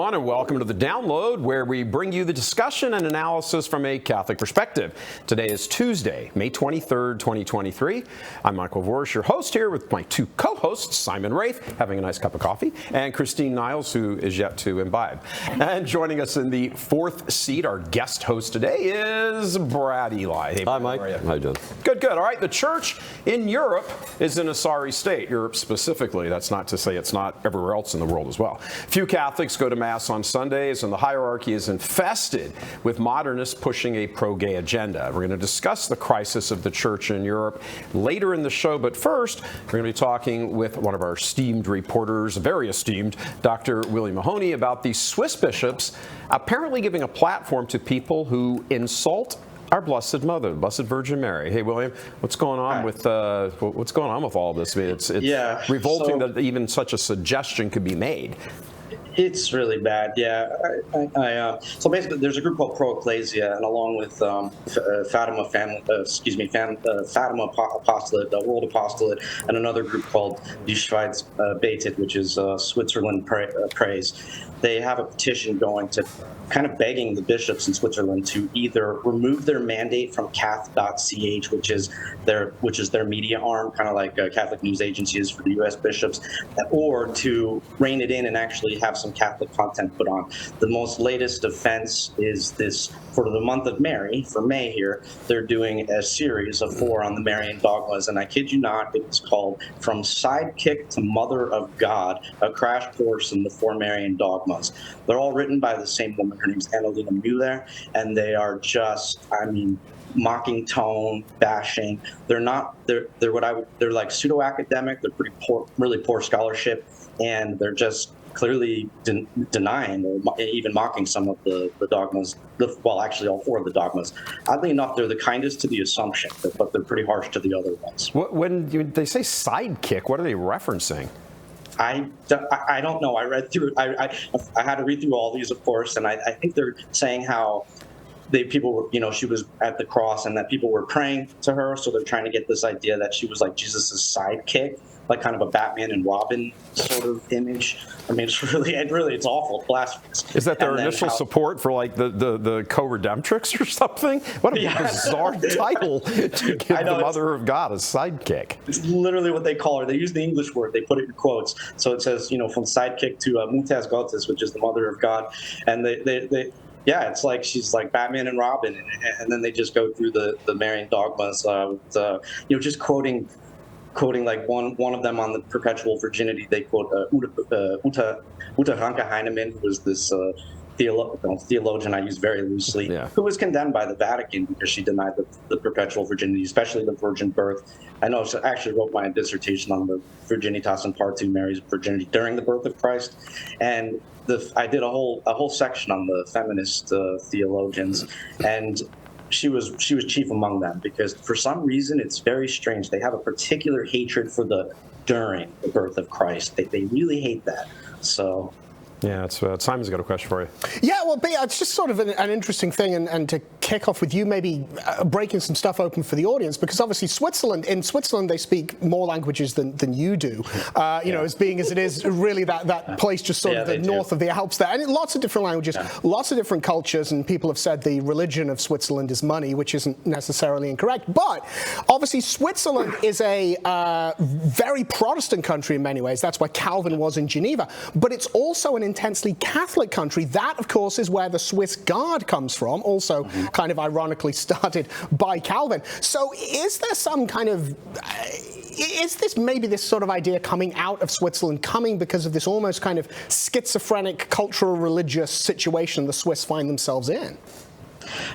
everyone, and welcome to The Download, where we bring you the discussion and analysis from a Catholic perspective. Today is Tuesday, May 23rd, 2023. I'm Michael Voris, your host here with my two co-hosts, Simon Rafe, having a nice cup of coffee, and Christine Niles, who is yet to imbibe. And joining us in the fourth seat, our guest host today is Brad Eli. Hey, hi, Mike. How you doing? Good, good. All right, the church in Europe is in a sorry state. Europe specifically. That's not to say it's not everywhere else in the world as well. Few Catholics go to Mass on Sundays, and the hierarchy is infested with modernists pushing a pro-gay agenda. We're going to discuss the crisis of the church in Europe later in the show, but first, we're going to be talking with one of our esteemed reporters, very esteemed, Dr. Willie Mahoney, about the Swiss bishops apparently giving a platform to people who insult our Blessed Mother, Blessed Virgin Mary. Hey, William, what's going on with all this? I mean, it's revolting that even such a suggestion could be made. It's really bad, yeah. So basically, there's a group called Pro Ecclesia, and along with Fatima Apostolate, World Apostolate, and another group called Die Schweiz Betet, which is Switzerland Prays. They have a petition going to kind of begging the bishops in Switzerland to either remove their mandate from cath.ch, which is their media arm, kind of like Catholic news agency is for the U.S. bishops, or to rein it in and actually have some Catholic content put on. The most latest offense is this, for the month of Mary, for May here, they're doing a series of 4 on the Marian dogmas, and I kid you not, it's called From Sidekick to Mother of God, a crash course in the 4 Marian dogmas. They're all written by the same woman. Her name's Annalena Müller, and they are just, mocking tone, bashing. They're like pseudo-academic. They're pretty poor, really poor scholarship, and they're just clearly denying or even mocking some of the dogmas. Well, actually, all 4 of the dogmas. Oddly enough, they're the kindest to the Assumption, but they're pretty harsh to the other ones. When they say sidekick, what are they referencing? I don't know. I read through. I had to read through all these, of course, and I think they're saying how people were, she was at the cross and that people were praying to her, so they're trying to get this idea that she was like Jesus's sidekick, like kind of a Batman and Robin sort of image. I mean, it's awful. It's blasphemous. Is that their initial support for like the co-redemptrix or something? What a bizarre title to give the Mother of God a sidekick. It's literally what they call her. They use the English word. They put it in quotes. So it says, from sidekick to Mutters Gottes, which is the Mother of God. And it's like she's like Batman and Robin, and then they just go through the Marian dogmas, just quoting like one of them on the perpetual virginity. They quote Uta Ranke Heinemann, who was this theologian I use very loosely, who was condemned by the Vatican because she denied the perpetual virginity, especially the virgin birth. I know she actually wrote my dissertation on the Virginitas in Part 2, Mary's virginity during the birth of Christ, and I did a whole section on the feminist theologians, and she was chief among them because for some reason it's very strange. They have a particular hatred for the during the birth of Christ. They really hate that. So. Yeah, Simon's got a question for you. Yeah, well, it's just sort of an interesting thing, and to kick off with you maybe breaking some stuff open for the audience, because obviously in Switzerland they speak more languages than you do, as being as it is really that place just sort of the north of the Alps there, and lots of different languages, lots of different cultures, and people have said the religion of Switzerland is money, which isn't necessarily incorrect, but obviously Switzerland is a very Protestant country in many ways. That's where Calvin was in Geneva, but it's also an intensely Catholic country. That, of course, is where the Swiss Guard comes from, also kind of ironically started by Calvin. So is there some kind of, is this sort of idea coming out of Switzerland, coming because of this almost kind of schizophrenic cultural religious situation the Swiss find themselves in?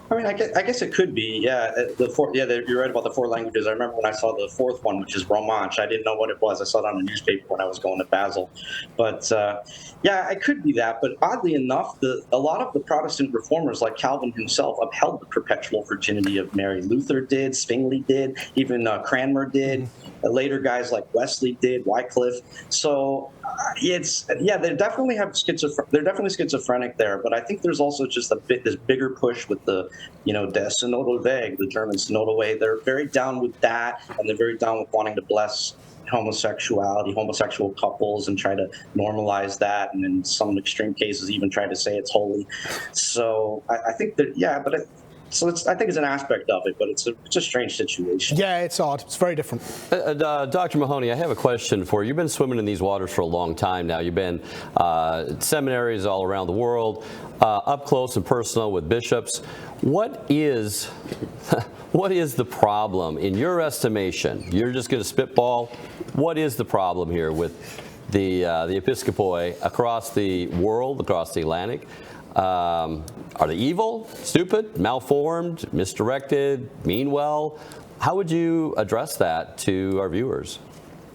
I mean, I guess it could be, you're right about the 4 languages. I remember when I saw the 4th one, which is Romansh. I didn't know what it was. I saw it on a newspaper when I was going to Basel. But it could be that. But oddly enough, a lot of the Protestant reformers, like Calvin himself, upheld the perpetual virginity of Mary. Luther did, Zwingli did, even Cranmer did. Later guys like Wesley did, Wycliffe. So they definitely have they're definitely schizophrenic there. But I think there's also just this bigger push with the, Der Synodal Weg, the German synodal way. They're very down with that, and they're very down with wanting to bless homosexuality, homosexual couples, and try to normalize that, and in some extreme cases even try to say it's holy. So I think that, I think it's an aspect of it, but it's a strange situation. Yeah, it's odd. It's very different. Dr. Mahoney, I have a question for you. You've been swimming in these waters for a long time now. You've been seminaries all around the world, up close and personal with bishops. What is the problem in your estimation? You're just going to spitball. What is the problem here with the episcopoi across the world, across the Atlantic? Are they evil, stupid, malformed, misdirected, mean well? How would you address that to our viewers?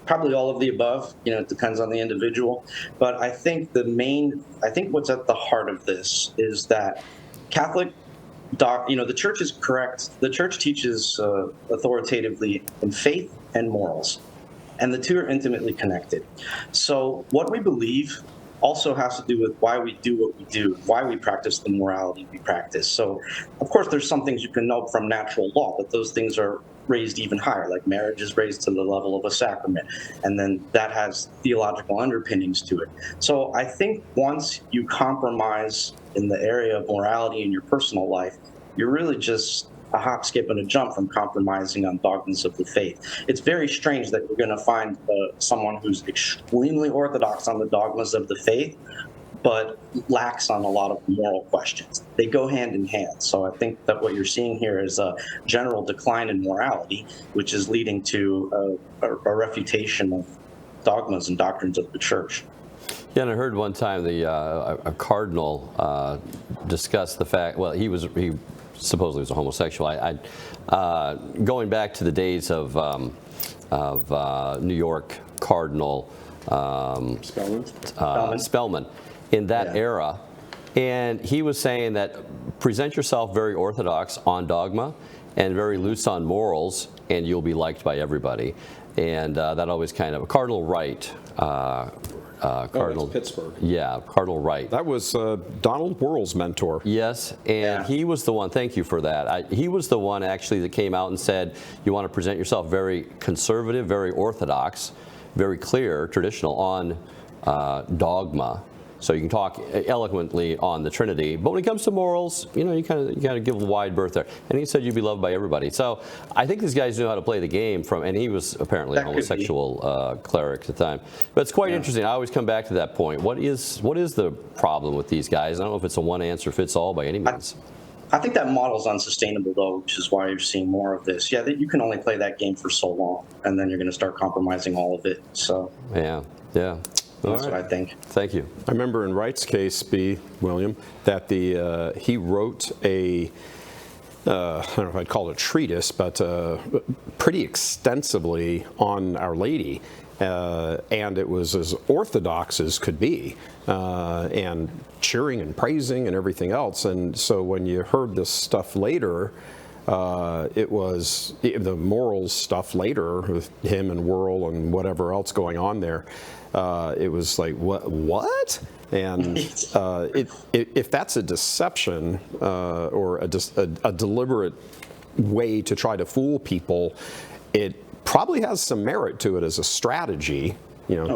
Probably all of the above. It depends on the individual. But I think what's at the heart of this is that Catholic the church is correct. The church teaches authoritatively in faith and morals, and the two are intimately connected. So what we believe also has to do with why we do what we do, why we practice the morality we practice. So, of course, there's some things you can know from natural law, but those things are raised even higher, like marriage is raised to the level of a sacrament, and then that has theological underpinnings to it. So I think once you compromise in the area of morality in your personal life, you're really just a hop, skip, and a jump from compromising on dogmas of the faith. It's very strange that you're going to find someone who's extremely orthodox on the dogmas of the faith, but lacks on a lot of moral questions. They go hand in hand. So I think that what you're seeing here is a general decline in morality, which is leading to a refutation of dogmas and doctrines of the church. Yeah, and I heard one time a cardinal discuss the fact. Well, he supposedly was a homosexual. Going back to the days of New York Cardinal Spellman in that era, and he was saying that present yourself very orthodox on dogma and very loose on morals, and you'll be liked by everybody. And that always kind of Cardinal Wright. Cardinal Pittsburgh. Yeah, Cardinal Wright. That was Donald Wuerl's mentor. Yes, and he was the one, thank you for that. He was the one actually that came out and said, you want to present yourself very conservative, very orthodox, very clear, traditional on dogma. So you can talk eloquently on the Trinity, but when it comes to morals, you kind of give a wide berth there. And he said you'd be loved by everybody. So I think these guys knew how to play the game and he was apparently a homosexual cleric at the time. But it's quite interesting. I always come back to that point. What is the problem with these guys? I don't know if it's a one answer fits all by any means. I think that model's unsustainable, though, which is why you're seeing more of this. Yeah, you can only play that game for so long, and then you're going to start compromising all of it. So yeah. That's what I think. Thank you. I remember in Wright's case, William, that he wrote I don't know if I'd call it a treatise, but pretty extensively on Our Lady. And it was as orthodox as could be, and cheering and praising and everything else. And so when you heard this stuff later, it was the morals stuff later with him and Wuerl and whatever else going on there. It was like, what? And if that's a deception or a deliberate way to try to fool people, it probably has some merit to it as a strategy.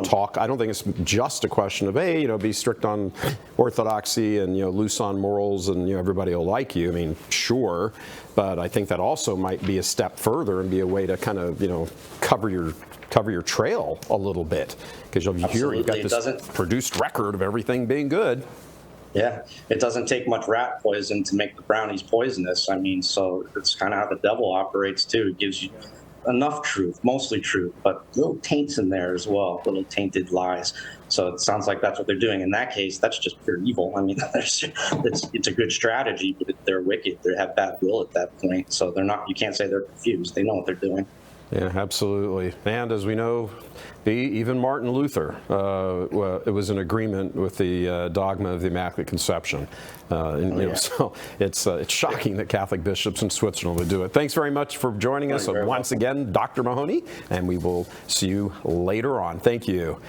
Talk. I don't think it's just a question of, hey, be strict on orthodoxy and loose on morals and everybody will like you. I mean, sure, but I think that also might be a step further and be a way to kind of cover your trail a little bit, because you'll be here. You've got this produced record of everything being good. Yeah, it doesn't take much rat poison to make the brownies poisonous. I mean, so it's kind of how the devil operates too. It gives you enough truth, mostly truth, but little taints in there as well, little tainted lies. So it sounds like that's what they're doing. In that case, that's just pure evil. I mean, it's a good strategy, but they're wicked. They have bad will at that point. So they're not. You can't say they're confused. They know what they're doing. Yeah, absolutely. And as we know, even Martin Luther it was in agreement with the dogma of the Immaculate Conception. So it's shocking that Catholic bishops in Switzerland would do it. Thanks very much for joining us once again, Dr. Mahoney, and we will see you later on. Thank you.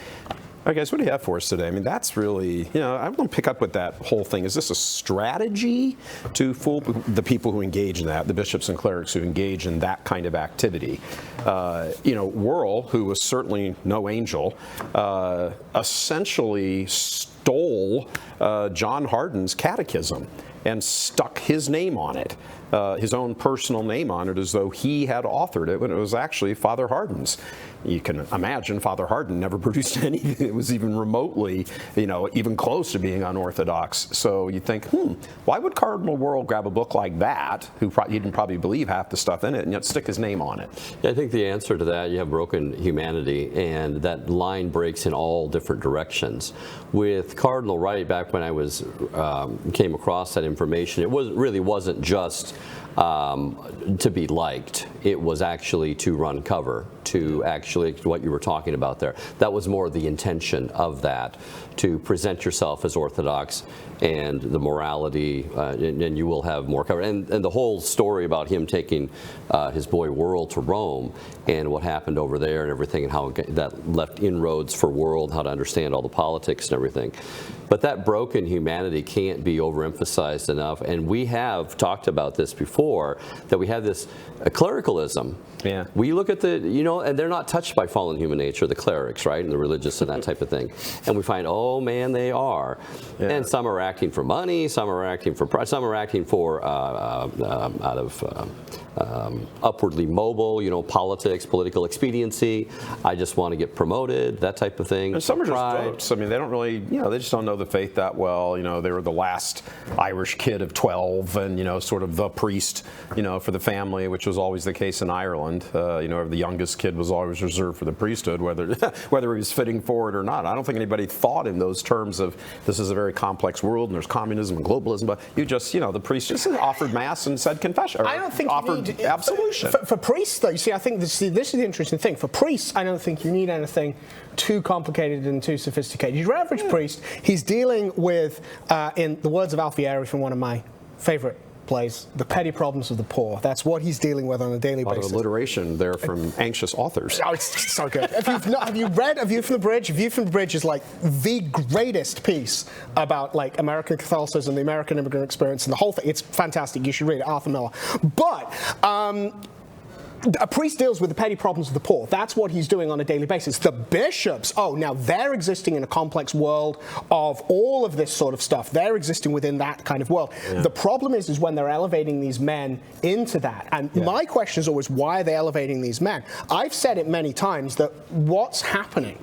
All right, guys, what do you have for us today? I mean, that's really, I want to pick up with that whole thing. Is this a strategy to fool the people who engage in that, the bishops and clerics who engage in that kind of activity? Worrell, who was certainly no angel, essentially stole John Hardin's catechism and stuck his name on it, his own personal name on it, as though he had authored it when it was actually Father Hardin's. You can imagine Father Hardin never produced anything that was even remotely, even close to being unorthodox. So you think, why would Cardinal Worrell grab a book like that, he didn't probably believe half the stuff in it, and yet stick his name on it? Yeah, I think the answer to that, you have broken humanity, and that line breaks in all different directions. With Cardinal Wright, back when I came across that information, it really wasn't just to be liked. It was actually to run cover, to actually what you were talking about there. That was more the intention of that, to present yourself as Orthodox and the morality, and you will have more cover. And the whole story about him taking his boy Worrell to Rome and what happened over there and everything, and how that left inroads for Worrell, how to understand all the politics and everything. But that broken humanity can't be overemphasized enough. And we have talked about this before, that we have this clericalism. Yeah. We look at and they're not touched by fallen human nature, the clerics, right, and the religious and that type of thing. And we find, oh man, they are. Yeah. And some are acting for money, some are acting for pride, some are acting for upwardly mobile, politics, political expediency. I just want to get promoted, that type of thing. And some are just dopes. I mean, they don't really, they just don't know the faith that well. They were the last Irish kid of 12 and, sort of the priest, for the family, which was always the case in Ireland. The youngest kid was always reserved for the priesthood, whether he was fitting for it or not. I don't think anybody thought in those terms of this is a very complex world and there's communism and globalism, but you just, the priest just offered mass and said confession. I don't think offered absolution. For priests, though, you see, I think this is the interesting thing. For priests, I don't think you need anything too complicated and too sophisticated. Your average priest, he's dealing with, in the words of Alfieri from one of my favorite plays, the petty problems of the poor. That's what he's dealing with on a daily basis. A lot of alliteration there from anxious authors. Oh, it's so good. Have you read A View from the Bridge? A View from the Bridge is like the greatest piece about like American Catholicism, the American immigrant experience, and the whole thing. It's fantastic. You should read it, Arthur Miller. But a priest deals with the petty problems of the poor. That's what he's doing on a daily basis. The bishops, now they're existing in a complex world of all of this sort of stuff. They're existing within that kind of world. Yeah. The problem is when they're elevating these men into that. And my question is always, why are they elevating these men? I've said it many times that what's happening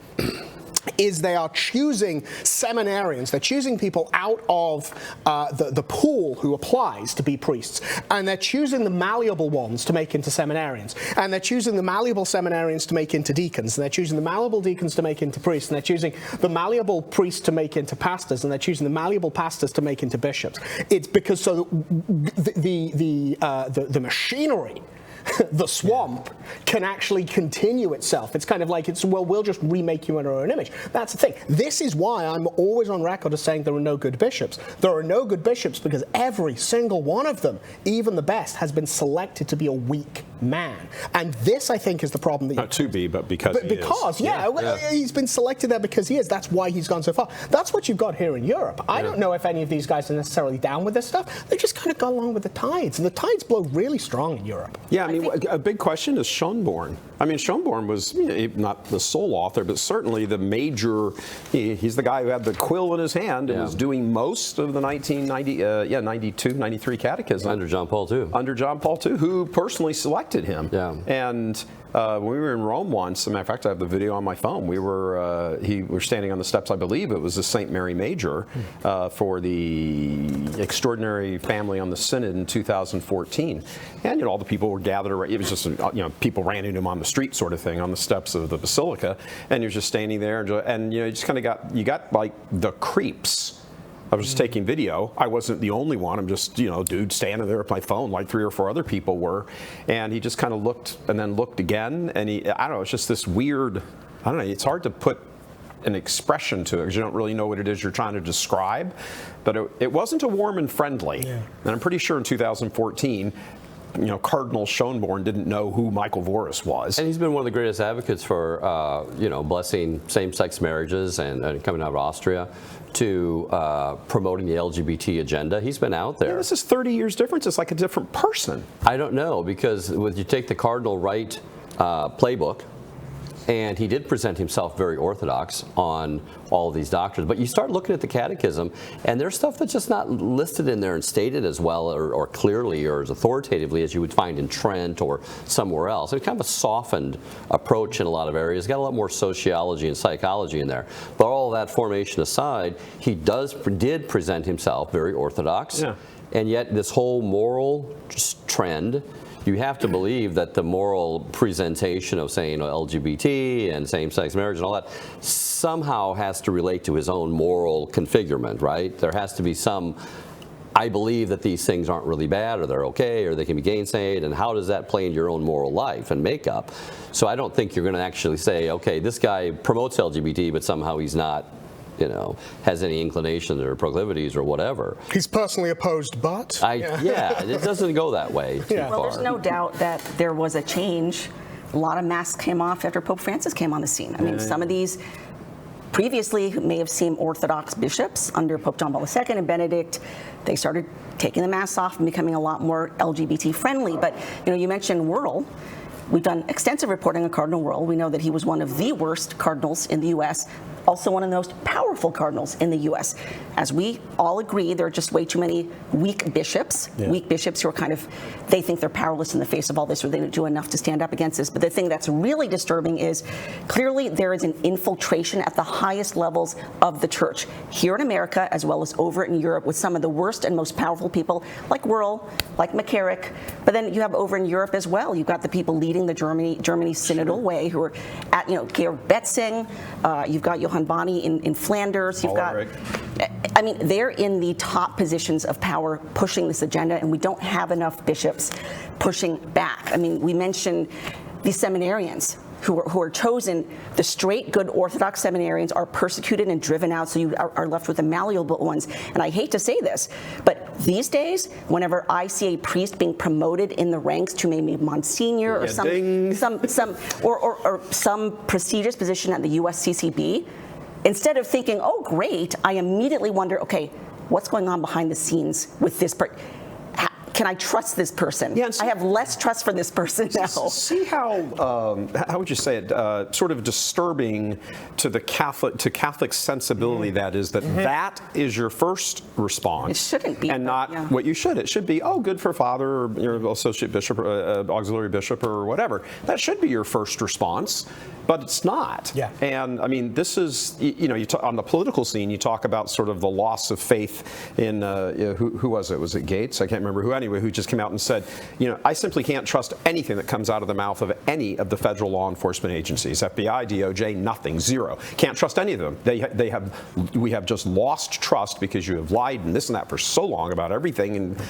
is they are choosing seminarians. They're choosing people out of the pool who applies to be priests. And they're choosing the malleable ones to make into seminarians. And they're choosing the malleable seminarians to make into deacons. And they're choosing the malleable deacons to make into priests. And they're choosing the malleable priests to make into pastors. And they're choosing the malleable pastors to make into bishops. It's because so the machinery, the swamp, can actually continue itself. It's kind of like we'll just remake you in our own image. That's the thing. This is why I'm always on record as saying there are no good bishops. There are no good bishops because every single one of them, even the best, has been selected to be a weak man. And this, I think, is the problem. That Not to be, but because he is. He's been selected there because he is. That's why he's gone so far. That's what you've got here in Europe. I don't know if any of these guys are necessarily down with this stuff. They just kind of go along with the tides. And the tides blow really strong in Europe. Yeah, I mean, a big question is Schönborn. I mean, Schönborn was not the sole author, but certainly the major. He's the guy who had the quill in his hand and was doing most of the 92, 93 catechism. Under John Paul II. Under John Paul II, who personally selected him. Yeah. And when we were in Rome once, as a matter of fact, I have the video on my phone. We were standing on the steps. I believe it was the St. Mary Major for the Extraordinary Family on the Synod in 2014, and all the people were gathered around. It was just people ran into him on the street, sort of thing, on the steps of the basilica, and you're just standing there, and you just kind of got like the creeps. I was just taking video. I wasn't the only one. I'm just, dude standing there with my phone, like 3 or 4 other people were. And he just kind of looked and then looked again. And I don't know, it's just this weird, I don't know, it's hard to put an expression to it because you don't really know what it is you're trying to describe. But it wasn't a warm and friendly. Yeah. And I'm pretty sure in 2014, Cardinal Schönborn didn't know who Michael Voris was. And he's been one of the greatest advocates for, blessing same-sex marriages and coming out of Austria to promoting the LGBT agenda. He's been out there. Yeah, this is 30 years difference. It's like a different person. I don't know, because when you take the Cardinal Wright playbook, and he did present himself very orthodox on all of these doctrines. But you start looking at the catechism, and there's stuff that's just not listed in there and stated as well or clearly or as authoritatively as you would find in Trent or somewhere else. It's kind of a softened approach in a lot of areas. Got a lot more sociology and psychology in there. But all that formation aside, he did present himself very orthodox. Yeah. And yet this whole moral trend, you have to believe that the moral presentation of saying LGBT and same-sex marriage and all that somehow has to relate to his own moral configurement, right? There has to be some, I believe that these things aren't really bad, or they're okay, or they can be gainsaid, and how does that play in your own moral life and makeup? So I don't think you're going to actually say, okay, this guy promotes LGBT, but somehow he's not, has any inclinations or proclivities or whatever. He's personally opposed, but? Yeah, it doesn't go that way too far. Well, there's no doubt that there was a change. A lot of masks came off after Pope Francis came on the scene. I mean, some of these previously may have seemed Orthodox bishops under Pope John Paul II and Benedict. They started taking the masks off and becoming a lot more LGBT friendly. But, you mentioned Wuerl. We've done extensive reporting on Cardinal Wuerl. We know that he was one of the worst cardinals in the U.S., also one of the most powerful cardinals in the U.S. As we all agree, there are just way too many weak bishops who are they think they're powerless in the face of all this, or they don't do enough to stand up against this. But the thing that's really disturbing is clearly there is an infiltration at the highest levels of the church, here in America as well as over in Europe, with some of the worst and most powerful people like Wuerl, like McCarrick. But then you have over in Europe as well, you've got the people leading the Germany synodal way who are at, Georg Betzing, you've got Johann Boni in Flanders, you've got, I mean, they're in the top positions of power pushing this agenda, and we don't have enough bishops pushing back. I mean, we mentioned these seminarians who are chosen. The straight, good Orthodox seminarians are persecuted and driven out, so you are left with the malleable ones. And I hate to say this, but these days, whenever I see a priest being promoted in the ranks to maybe Monsignor or some prestigious position at the USCCB, instead of thinking, oh, great, I immediately wonder, okay, what's going on behind the scenes with this person? Can I trust this person? Yeah, I have less trust for this person now. See how would you say it? Sort of disturbing to the Catholic sensibility that is that is your first response. It shouldn't be, and not what you should. It should be, oh, good for Father or your associate bishop, or auxiliary bishop, or whatever. That should be your first response. But it's not. Yeah. And I mean, this is, on the political scene, you talk about sort of the loss of faith in, who was it? Was it Gates? I can't remember who. Anyway, who just came out and said, I simply can't trust anything that comes out of the mouth of any of the federal law enforcement agencies, FBI, DOJ, nothing, zero. Can't trust any of them. We have just lost trust because you have lied and this and that for so long about everything. And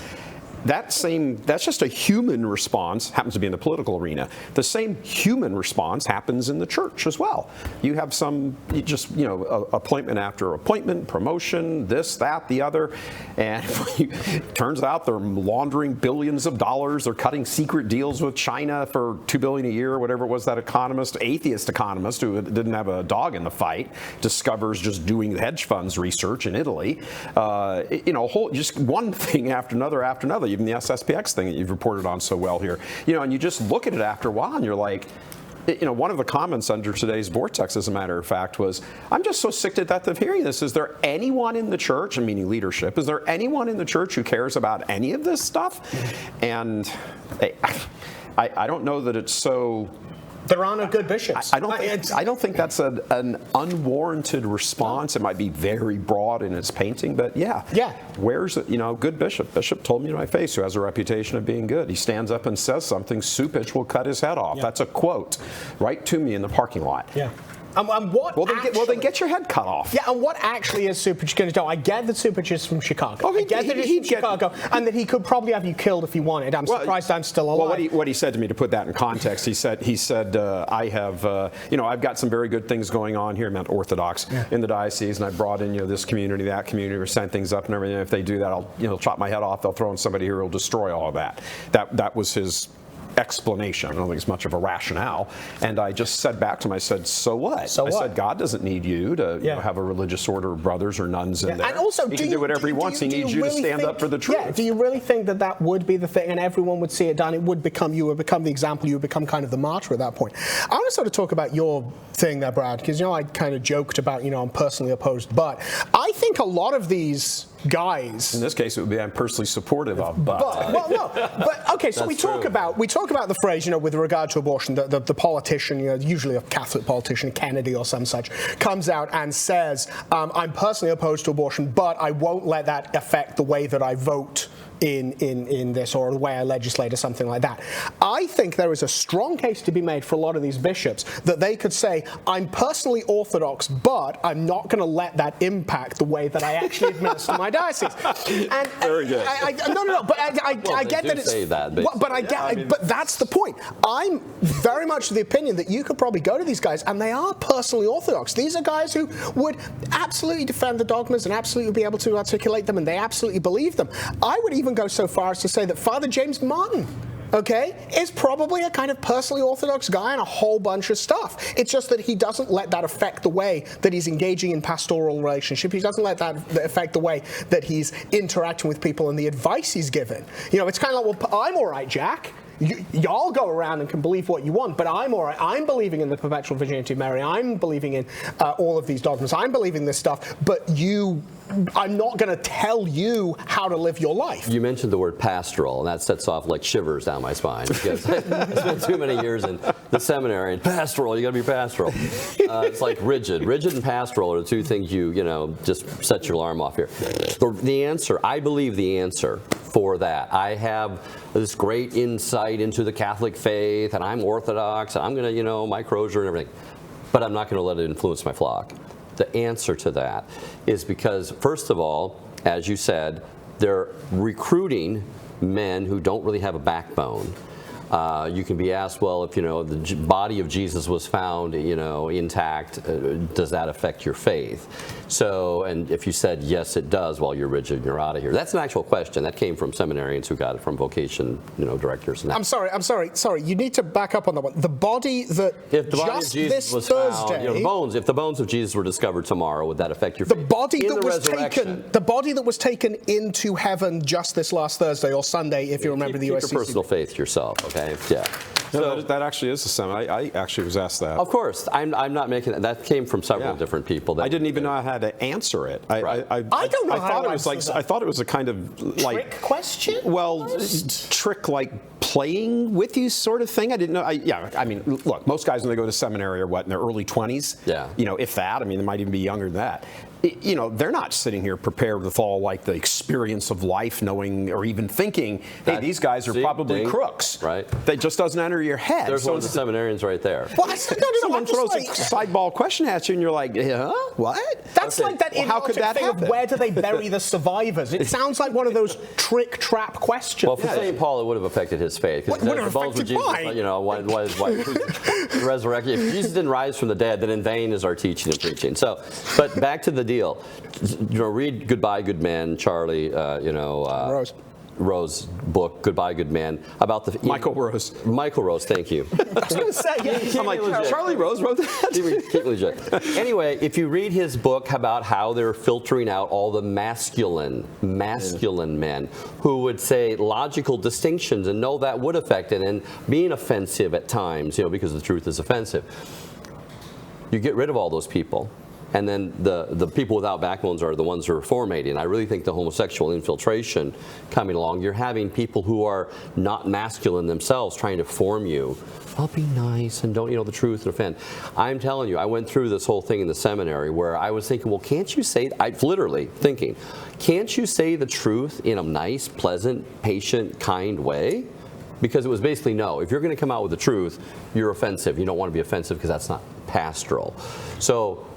that's just a human response, happens to be in the political arena. The same human response happens in the church as well. You have appointment after appointment, promotion, this, that, the other, and it turns out they're laundering billions of dollars. They're cutting secret deals with China for $2 billion a year, or whatever it was that atheist economist who didn't have a dog in the fight, discovers just doing hedge funds research in Italy. Just one thing after another. Even the SSPX thing that you've reported on so well here, and you just look at it after a while and you're like, one of the comments under today's Vortex, as a matter of fact, was, I'm just so sick to death of hearing this. Is there anyone in the church, meaning leadership, is there anyone in the church who cares about any of this stuff? And I don't know that it's so... There are no good bishops. I don't think that's an unwarranted response. It might be very broad in its painting, but where's it? Good bishop. Bishop told me to my face, who has a reputation of being good. He stands up and says something, Supich will cut his head off. That's a quote right to me in the parking lot. And what Well, then get your head cut off. Yeah, and what actually is Superch going to do? I get that Superch is from Chicago. Oh, I get that he's from Chicago, and that he could probably have you killed if he wanted. I'm surprised I'm still alive. Well, what he said to me, to put that in context, he said I have, I've got some very good things going on here, Mount Orthodox, in the diocese, and I brought in, this community, that community, we're setting things up and everything. If they do that, I'll, chop my head off. They'll throw in somebody here who'll destroy all of that. That was his explanation. I don't think it's much of a rationale. And I just said back to him, I said, so what? I said, God doesn't need you to have a religious order of brothers or nuns in there. And also, he can do whatever he wants. He needs you to stand up for the truth. Yeah, do you really think that would be the thing and everyone would see it done? You would become the example, you would become kind of the martyr at that point. I want to sort of talk about your thing there, Brad, because, I kind of joked about, I'm personally opposed, but I think a lot of these guys. In this case, it would be I'm personally supportive of, but. Well, no, but okay. So we talk about the phrase, with regard to abortion. The politician, usually a Catholic politician, Kennedy or some such, comes out and says, "I'm personally opposed to abortion, but I won't let that affect the way that I vote in this or the way I legislate or something like that." I think there is a strong case to be made for a lot of these bishops that they could say, I'm personally Orthodox, but I'm not going to let that impact the way that I actually administer my diocese. And very good. No, but I get that it's. Say that, but that's the point. I'm very much of the opinion that you could probably go to these guys and they are personally Orthodox. These are guys who would absolutely defend the dogmas and absolutely be able to articulate them, and they absolutely believe them. I would even go so far as to say that Father James Martin, is probably a kind of personally Orthodox guy and a whole bunch of stuff. It's just that he doesn't let that affect the way that he's engaging in pastoral relationship. He doesn't let that affect the way that he's interacting with people and the advice he's given. It's kind of like, well, I'm all right, Jack. Y'all go around and can believe what you want, but I'm all right. I'm believing in the perpetual virginity of Mary. I'm believing in all of these dogmas. I'm believing this stuff, but I'm not going to tell you how to live your life. You mentioned the word pastoral, and that sets off like shivers down my spine because I spent too many years in the seminary. And pastoral, you got to be pastoral. It's like rigid. Rigid and pastoral are the two things you just set your alarm off here. The answer, I believe the answer for that. I have this great insight into the Catholic faith, and I'm Orthodox, and I'm going to, Mike Rozier and everything, but I'm not going to let it influence my flock. The answer to that is because, first of all, as you said, they're recruiting men who don't really have a backbone. You can be asked, well, if the body of Jesus was found, intact, does that affect your faith? So, and if you said yes, it does, well, you're rigid, you're out of here. That's an actual question that came from seminarians who got it from vocation, directors. And I'm sorry. You need to back up on that one. The body that if the body just of Jesus this was Thursday, found, if the bones of Jesus were discovered tomorrow, would that affect your faith? The body that was taken into heaven just this last Thursday or Sunday, if you remember the USCCB. Keep your personal faith to yourself, okay? Yeah. So that actually is a seminar. I actually was asked that. Of course, I'm not making that. That came from several different people. I didn't even know how to answer it. I don't know how to answer that. I thought it was a kind of trick question. Well, trick like playing with you sort of thing. I didn't know. I mean, look, most guys when they go to seminary are in their early 20s. Yeah. If that. I mean, they might even be younger than that. They're not sitting here prepared with all like the experience of life, knowing or even thinking, hey, these guys are probably crooks. Right. That just doesn't enter your head. There's one of the seminarians right there. Well, someone throws a sideball question at you, and you're like, huh? What? That's like that idiotic thing of where do they bury the survivors? It sounds like one of those trick trap questions. Well, for St. Paul, it would have affected his faith. Would have affected mine. Resurrection. If Jesus didn't rise from the dead, then in vain is our teaching and preaching. So, but back to the deal. Read Goodbye, Good Men, Charlie, Rose book, Goodbye, Good Men, about the Michael Rose. Michael Rose, thank you. I was going to say, I'm like, Charlie Rose wrote that. Keep legit. Anyway, if you read his book about how they're filtering out all the masculine men who would say logical distinctions and know that would affect it and being offensive at times, because the truth is offensive. You get rid of all those people. And then the people without backbones are the ones who are formating. I really think the homosexual infiltration coming along, you're having people who are not masculine themselves trying to form you. I'll be nice and don't, the truth and offend. I'm telling you, I went through this whole thing in the seminary where I was thinking, well, can't you say, literally thinking, can't you say the truth in a nice, pleasant, patient, kind way? because it was basically, no, if you're going to come out with the truth, you're offensive. You don't want to be offensive because that's not pastoral. So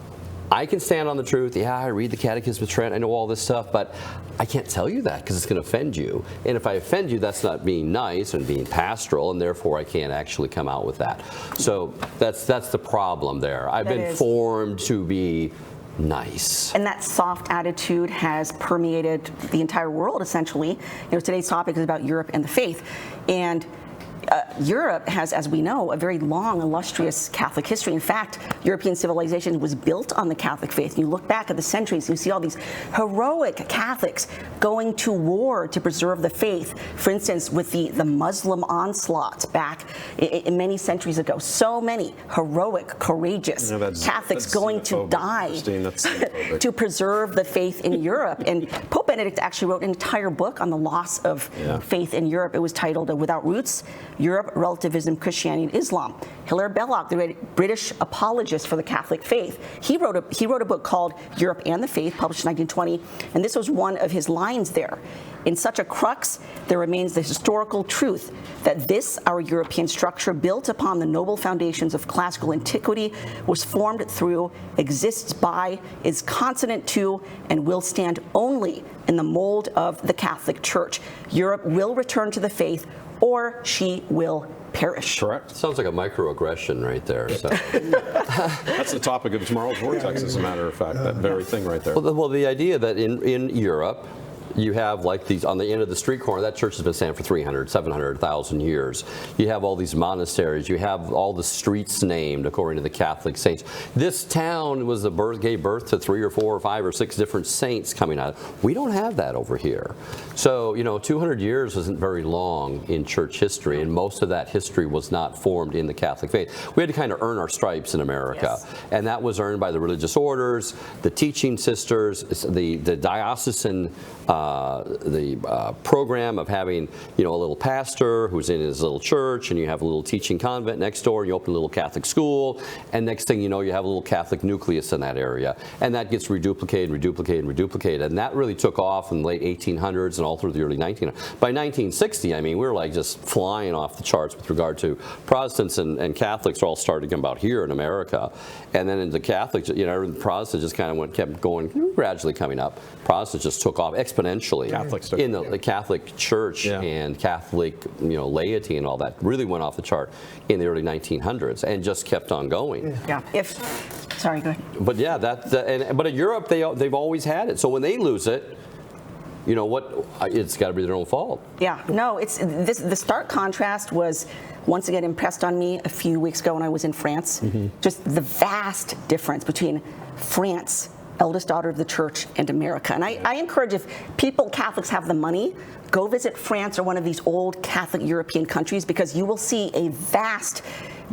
I can stand on the truth. Yeah, I read the Catechism of Trent. I know all this stuff, but I can't tell you that because it's going to offend you. And if I offend you, that's not being nice and being pastoral, and therefore I can't actually come out with that. So that's the problem there. I've been formed to be nice. And that soft attitude has permeated the entire world, essentially. You know, today's topic is about Europe and the faith. And Europe has, as we know, a very long, illustrious Catholic history. In fact, European civilization was built on the Catholic faith. You look back at the centuries, you see all these heroic Catholics going to war to preserve the faith. For instance, with the Muslim onslaught back in many centuries ago. So many heroic, courageous Catholics going to die to preserve the faith in Europe. And Pope Benedict actually wrote an entire book on the loss of faith in Europe. It was titled Without Roots, Europe, Relativism, Christianity, and Islam. Hilaire Belloc, the British apologist for the Catholic faith, he wrote a book called Europe and the Faith, published in 1920, and this was one of his lines there. In such a crux, there remains the historical truth that this, our European structure, built upon the noble foundations of classical antiquity, was formed through, exists by, is consonant to, and will stand only in the mold of the Catholic Church. Europe will return to the faith, or she will perish. Correct. Sounds like a microaggression right there. So. That's the topic of tomorrow's Vortex, as a matter of fact, that very thing right there. Well, the idea that in Europe, you have like these on the end of the street corner, that church has been standing for 300, 700,000 years. You have all these monasteries. You have all the streets named according to the Catholic saints. This town gave birth to 3 or 4 or 5 or 6 different saints coming out. We don't have that over here. So, 200 years isn't very long in church history, and most of that history was not formed in the Catholic faith. We had to kind of earn our stripes in America, and that was earned by the religious orders, the teaching sisters, the diocesan program of having, a little pastor who's in his little church, and you have a little teaching convent next door, and you open a little Catholic school, and next thing you know, you have a little Catholic nucleus in that area, and that gets reduplicated, and that really took off in the late 1800s and all through the early 1900s. By 1960, we were like just flying off the charts with regard to Protestants and Catholics are all starting to come about here in America, and then into Catholics, Protestants just kind of kept going, gradually coming up. Protestants just took off exponentially in the Catholic Church and Catholic, laity and all that really went off the chart in the early 1900s and just kept on going. Sorry, go ahead. But but in Europe they've always had it. So when they lose it, it's got to be their own fault. It's the stark contrast was once again impressed on me a few weeks ago when I was in France. Just the vast difference between France, eldest daughter of the church, and America. And I encourage, if Catholics have the money, go visit France or one of these old Catholic European countries, because you will see a vast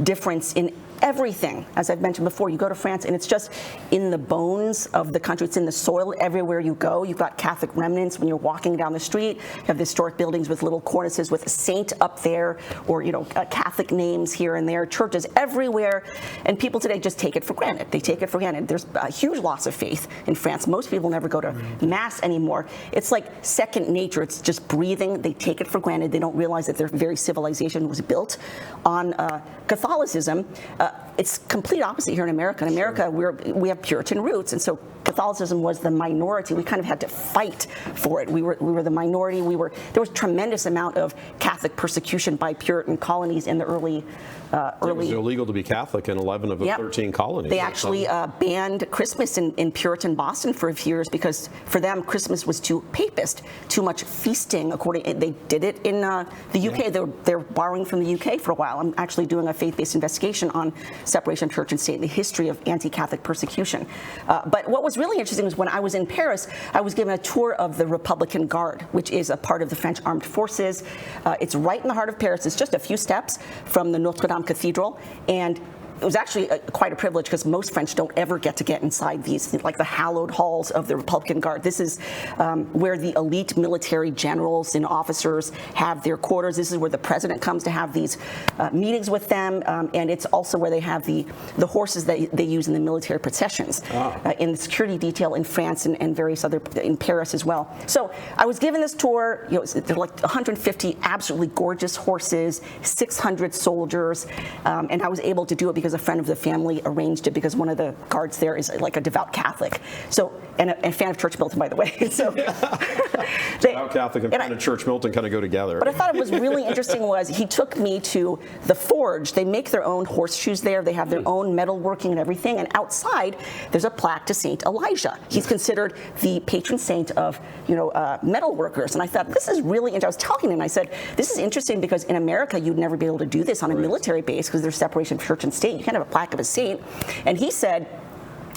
difference in everything. As I've mentioned before, you go to France and it's just in the bones of the country. It's in the soil everywhere you go. You've got Catholic remnants when you're walking down the street. You have the historic buildings with little cornices with a saint up there, or Catholic names here and there, churches everywhere. And people today just take it for granted. They take it for granted. There's a huge loss of faith in France. Most people never go to Mass anymore. It's like second nature. It's just breathing. They take it for granted. They don't realize that their very civilization was built on Catholicism. It's complete opposite here in America. In America, we have Puritan roots, and so Catholicism was the minority. We kind of had to fight for it. We were the minority. There was tremendous amount of Catholic persecution by Puritan colonies in the early. It was illegal to be Catholic in 11 of the 13 colonies. They actually banned Christmas in Puritan Boston for a few years, because for them Christmas was too papist, too much feasting. They did it in the UK. They're borrowing from the UK for a while. I'm actually doing a faith-based investigation on separation of church and state and the history of anti-Catholic persecution. But what was really interesting was when I was in Paris, I was given a tour of the Republican Guard, which is a part of the French armed forces. It's right in the heart of Paris. It's just a few steps from the Notre Dame Cathedral, and it was actually quite a privilege because most French don't ever get inside these, like the hallowed halls of the Republican Guard. This is where the elite military generals and officers have their quarters. This is where the president comes to have these meetings with them, and it's also where they have the horses that they use in the military processions, in the security detail in France and various other, in Paris as well. So I was given this tour. You know, there were like 150 absolutely gorgeous horses, 600 soldiers, and I was able to do it because a friend of the family arranged it, because one of the guards there is like a devout Catholic, so and a fan of Church Milton, by the way. So devout Catholic and fan of Church Milton kind of go together. But I thought it was really interesting was he took me to the forge. They make their own horseshoes there. They have their own metalworking and everything. And outside, there's a plaque to Saint Elijah. He's considered the patron saint of, metal workers. And I thought, this is really interesting. I was talking to him. I said, this is interesting because in America, you'd never be able to do this on a military base because there's separation of church and state. You can't have a plaque of a saint. And he said,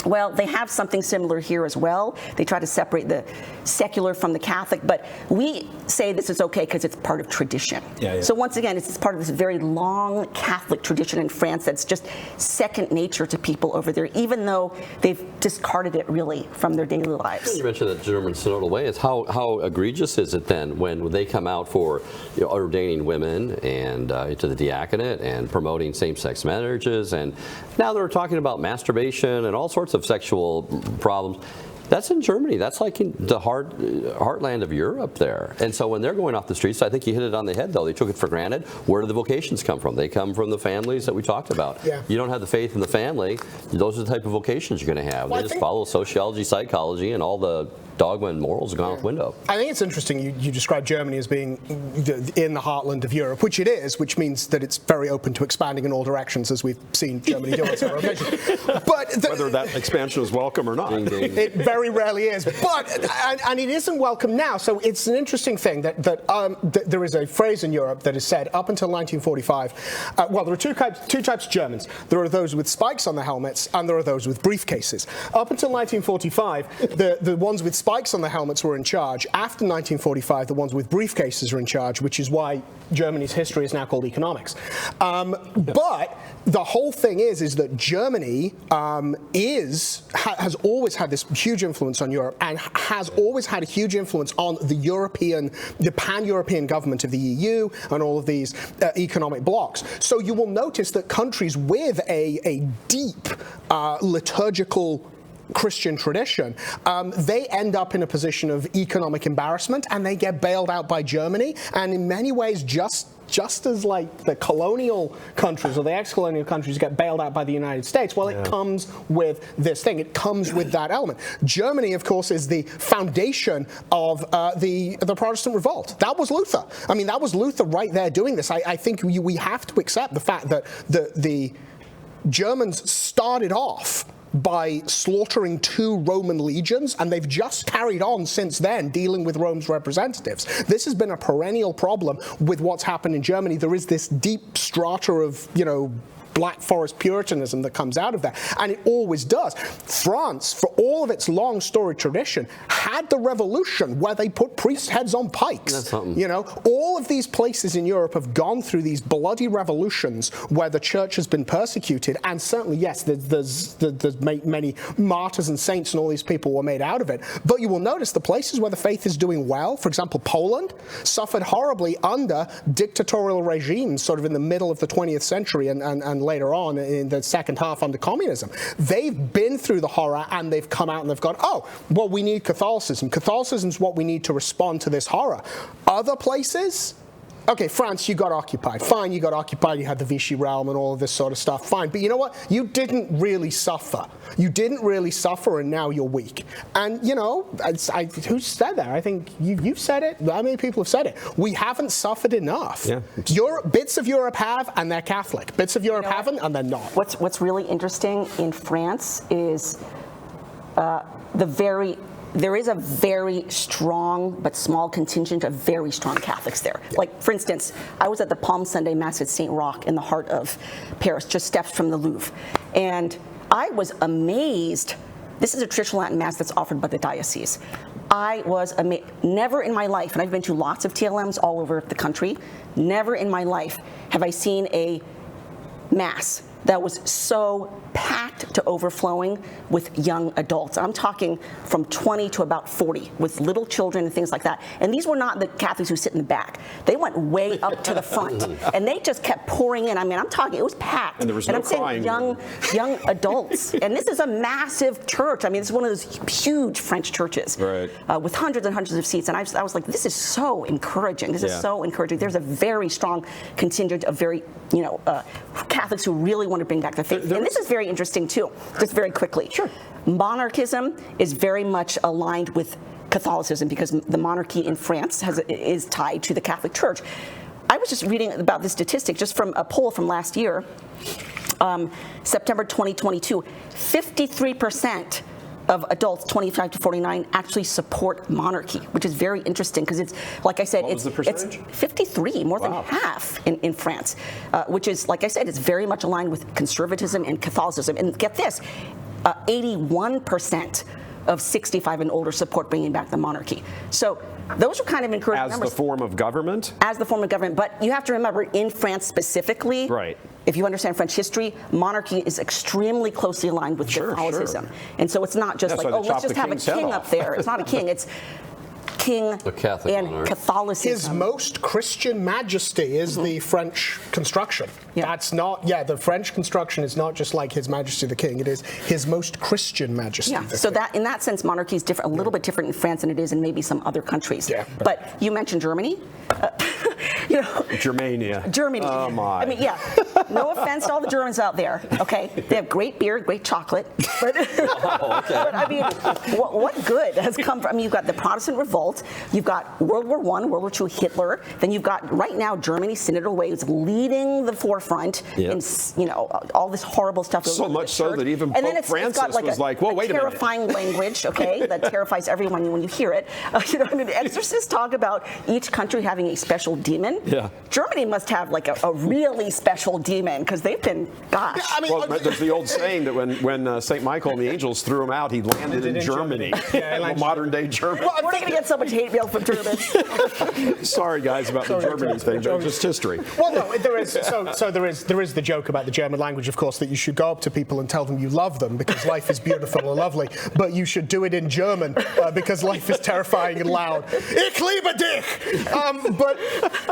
well, they have something similar here as well. They try to separate the secular from the Catholic, but we say this is okay because it's part of tradition. So once again, it's part of this very long Catholic tradition in France that's just second nature to people over there, even though they've discarded it really from their daily lives. You mentioned that German synodal way. Is how egregious is it then when they come out for ordaining women and to the diaconate and promoting same-sex marriages, and now they're talking about masturbation and all sorts of sexual problems. That's in Germany. That's like in the heartland of Europe there. And so when they're going off the streets, I think you hit it on the head, though. They took it for granted. Where do the vocations come from? They come from the families that we talked about. Yeah. You don't have the faith in the family, those are the type of vocations you're going to have. They just follow sociology, psychology, and all the dogma and morals have gone out the window. I think it's interesting you describe Germany as being in the heartland of Europe, which it is, which means that it's very open to expanding in all directions, as we've seen Germany do on several occasions. But whether that expansion is welcome or not. Ding, ding. It very rarely is. But, and it isn't welcome now. So it's an interesting thing that there is a phrase in Europe that is said up until 1945. Well, there are two types of Germans. There are those with spikes on their helmets, and there are those with briefcases. Up until 1945, the ones with spikes on the helmets were in charge. After 1945, the ones with briefcases are in charge, which is why Germany's history is now called economics. But the whole thing is that Germany has always had this huge influence on Europe, and has always had a huge influence on the pan-European government of the EU and all of these economic blocs. So you will notice that countries with a deep liturgical Christian tradition, they end up in a position of economic embarrassment, and they get bailed out by Germany. And in many ways, just as like the colonial countries or the ex-colonial countries get bailed out by the United States, well, it comes with this thing. It comes with that element. Germany, of course, is the foundation of the Protestant revolt. That was Luther. I mean, that was Luther right there doing this. I think we have to accept the fact that the Germans started off by slaughtering 2 Roman legions, and they've just carried on since then dealing with Rome's representatives. This has been a perennial problem with what's happened in Germany. There is this deep strata of, Black Forest Puritanism that comes out of that, and it always does. France, for all of its long storied tradition, had the revolution where they put priests' heads on pikes. That's something. All of these places in Europe have gone through these bloody revolutions where the church has been persecuted, and certainly, yes, there's many martyrs and saints and all these people were made out of it. But you will notice the places where the faith is doing well, for example, Poland, suffered horribly under dictatorial regimes sort of in the middle of the 20th century and later on in the second half under communism. They've been through the horror, and they've come out and they've gone, oh, well, we need Catholicism. Catholicism's what we need to respond to this horror. Other places, okay, France, you got occupied. Fine, you got occupied. You had the Vichy realm and all of this sort of stuff. Fine. But you know what? You didn't really suffer. You didn't really suffer, and now you're weak. And, who said that? I think you've said it. How many people have said it? We haven't suffered enough. Yeah. Bits of Europe have, and they're Catholic. Bits of Europe haven't, and they're not. What's really interesting in France is there is a very strong but small contingent of very strong Catholics there. Like, for instance, I was at the Palm Sunday Mass at St. Roch in the heart of Paris, just steps from the Louvre. And I was amazed. This is a traditional Latin Mass that's offered by the diocese. I was amazed. Never in my life, and I've been to lots of TLMs all over the country, never in my life have I seen a Mass that was so packed to overflowing with young adults. I'm talking from 20 to about 40 with little children and things like that. And these were not the Catholics who sit in the back. They went way up to the front, and they just kept pouring in. I mean, I'm talking, it was packed. And there was no I'm crying. saying young adults. And this is a massive church. I mean, it's one of those huge French churches with hundreds and hundreds of seats. And I was like, this is so encouraging. This is so encouraging. There's a very strong contingent of very, Catholics who really want to bring back their faith. And this is very interesting too, just very quickly. Sure. Monarchism is very much aligned with Catholicism because the monarchy in France is tied to the Catholic Church. I was just reading about this statistic just from a poll from last year, September 2022, 53% of adults 25 to 49 actually support monarchy, which is very interesting because it's, like I said, it's 53, more than half in France, which is, like I said, it's very much aligned with conservatism and Catholicism. And get this, 81% of 65 and older support bringing back the monarchy. So those are kind of encouraging numbers. As the form of government? As the form of government. But you have to remember, in France specifically, if you understand French history, monarchy is extremely closely aligned with Catholicism. And so it's not just like, oh, let's just have a king up there. It's not a king. It's king and monarch. Catholicism. His Most Christian Majesty is the French construction. That's not, the French construction is not just like His Majesty the King. It is His Most Christian Majesty. So that, in that sense, monarchy is different, a little bit different in France than it is in maybe some other countries. But you mentioned Germany. Germania. Germany. Oh my. I mean, no offense to all the Germans out there, okay? They have great beer, great chocolate. But, but I mean, what good has come from, I mean, you've got the Protestant Revolt, you've got World War I, World War II, Hitler, then you've got, right now, Germany, Synodal Way is leading the forefront in, all this horrible stuff. So much so that even Pope Francis was like, well, wait a minute. Terrifying language, okay, that terrifies everyone when you hear it. I mean, exorcists talk about each country having a special demon. Germany must have like a really special demon because they've been, gosh. I mean, well, there's the old saying that when St. Michael and the angels threw him out, he landed in Germany, modern day Germany. Well, we're going to get so much hate mail from Germans. Sorry, guys, about the Germany thing, but just history. Well, no, there is. So there is the joke about the German language, of course, that you should go up to people and tell them you love them because life is beautiful and lovely, but you should do it in German because life is terrifying and loud. Ich liebe dich. But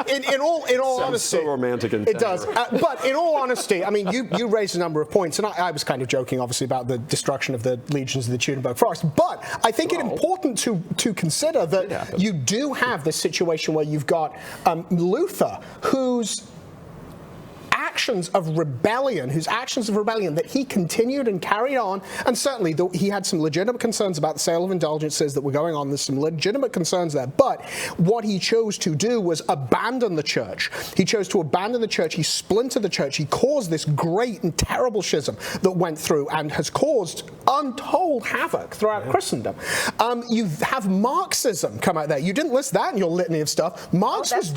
in all honesty, so romantic and it does. But in all honesty, I mean, you raised a number of points, and I was kind of joking, obviously, about the destruction of the legions of the Teutoburg Forest. But I think it's important to consider that you do have this situation where you've got Luther, whose actions of rebellion that he continued and carried on, and certainly he had some legitimate concerns about the sale of indulgences that were going on. There's some legitimate concerns there, but what he chose to do was abandon the church. He chose to abandon the church. He splintered the church. He caused this great and terrible schism that went through and has caused untold havoc throughout Christendom. You have Marxism come out there. You didn't list that in your litany of stuff. Marx was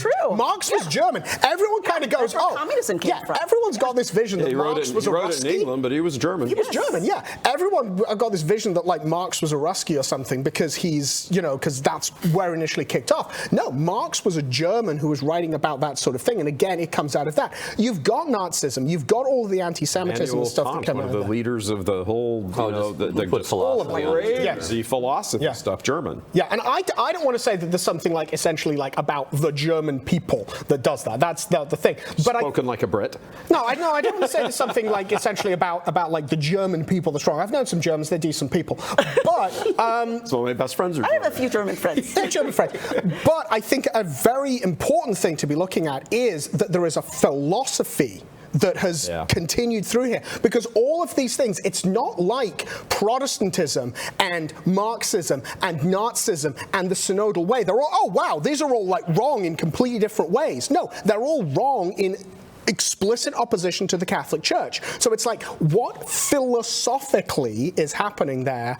German. Everyone kind of goes, communism came from. Everyone's got this vision that Marx was a Rusky. He wrote it in England, but he was German. He was German, Everyone got this vision that like Marx was a Rusky or something because he's, because that's where it initially kicked off. No, Marx was a German who was writing about that sort of thing, and again, it comes out of that. You've got Nazism, you've got all the anti-Semitism and stuff that came out of that. One of the leaders of the whole, crazy philosophy stuff, German. Yeah, and I don't want to say that there's something like essentially like about the German people that does that. That's the thing. But Spoken like a Brit. No, I don't want to say there's something like essentially about like the German people that's wrong. I've known some Germans; they're decent people. But so my best friends are. I have a few German friends. German friends. But I think a very important thing to be looking at is that there is a philosophy that has continued through here. Because all of these things, it's not like Protestantism and Marxism and Nazism and the Synodal Way. They're all, these are all like wrong in completely different ways. No, they're all wrong in explicit opposition to the Catholic Church. So it's like, what philosophically is happening there,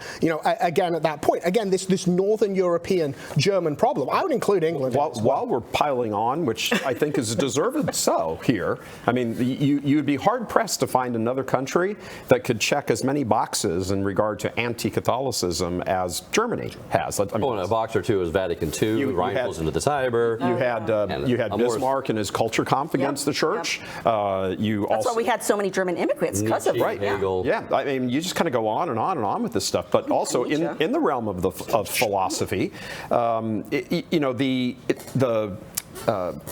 again, at that point? Again, this Northern European German problem. I would include England. While we're piling on, which I think is deserved so here, I mean, you'd be hard-pressed to find another country that could check as many boxes in regard to anti-Catholicism as Germany has. I mean, a box or two is Vatican II, Reinfeld's into the cyber. You had Bismarck and his culture comp against the church. Church. That's why we had so many German immigrants because of Right. it. Yeah, I mean, you just kind of go on and on and on with this stuff, but also in the realm of philosophy, the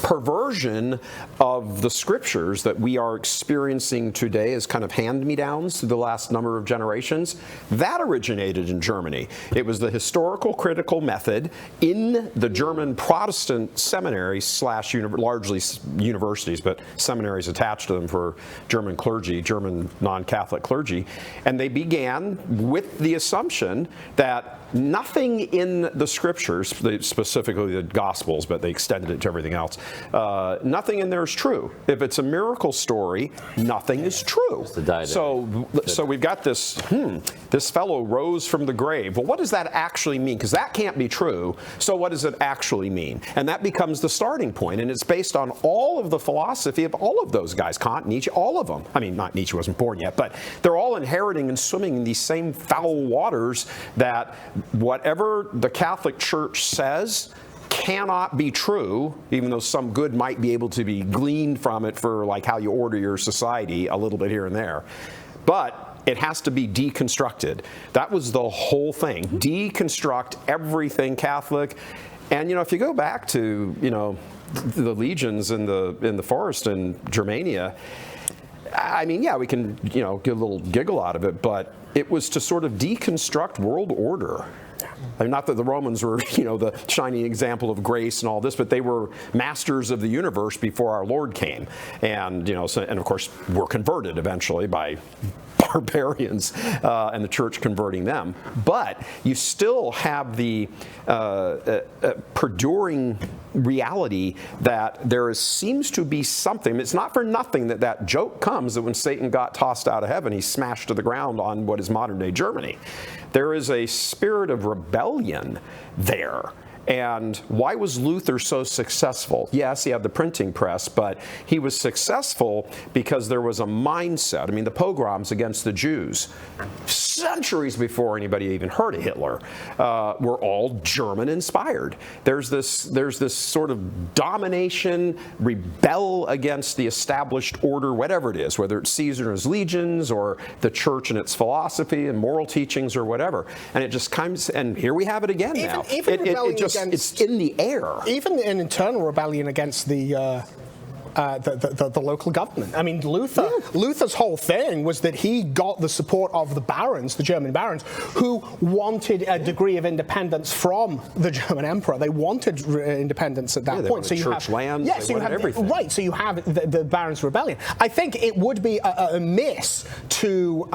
perversion of the scriptures that we are experiencing today as kind of hand-me-downs through the last number of generations, that originated in Germany. It was the historical critical method in the German Protestant seminaries / largely universities, but seminaries attached to them for German clergy, German non-Catholic clergy, and they began with the assumption that nothing in the scriptures, specifically the Gospels, but they extended it to everything else, nothing in there is true. If it's a miracle story, nothing is true. So we've got this, this fellow rose from the grave. Well, what does that actually mean? Because that can't be true. So what does it actually mean? And that becomes the starting point, and it's based on all of the philosophy of all of those guys, Kant, Nietzsche, all of them. I mean, not Nietzsche wasn't born yet, but they're all inheriting and swimming in these same foul waters that whatever the Catholic Church says cannot be true, even though some good might be able to be gleaned from it for like how you order your society a little bit here and there. But it has to be deconstructed. That was the whole thing. Deconstruct everything Catholic. And if you go back to the legions in the forest in Germania, I mean, yeah, we can get a little giggle out of it, but it was to sort of deconstruct world order. I mean, not that the Romans were, the shining example of grace and all this, but they were masters of the universe before our Lord came, and and of course were converted eventually by barbarians and the church converting them. But you still have the perduring reality that there seems to be something. It's not for nothing that joke comes that when Satan got tossed out of heaven, he smashed to the ground on what is modern day Germany. There is a spirit of rebellion there. And why was Luther so successful? Yes, he had the printing press, but he was successful because there was a mindset. I mean, the pogroms against the Jews, centuries before anybody even heard of Hitler, were all German-inspired. There's this sort of domination, rebel against the established order, whatever it is, whether it's Caesar and his legions or the church and its philosophy and moral teachings or whatever. And it just comes, and here we have it again now. It's in the air. Even an internal rebellion against the local government. I mean, Luther's whole thing was that he got the support of the barons, the German barons, who wanted a degree of independence from the German emperor. They wanted independence at that point. So you have lands. Yeah, so you have everything. Right. So you have the barons' rebellion. I think it would be a miss to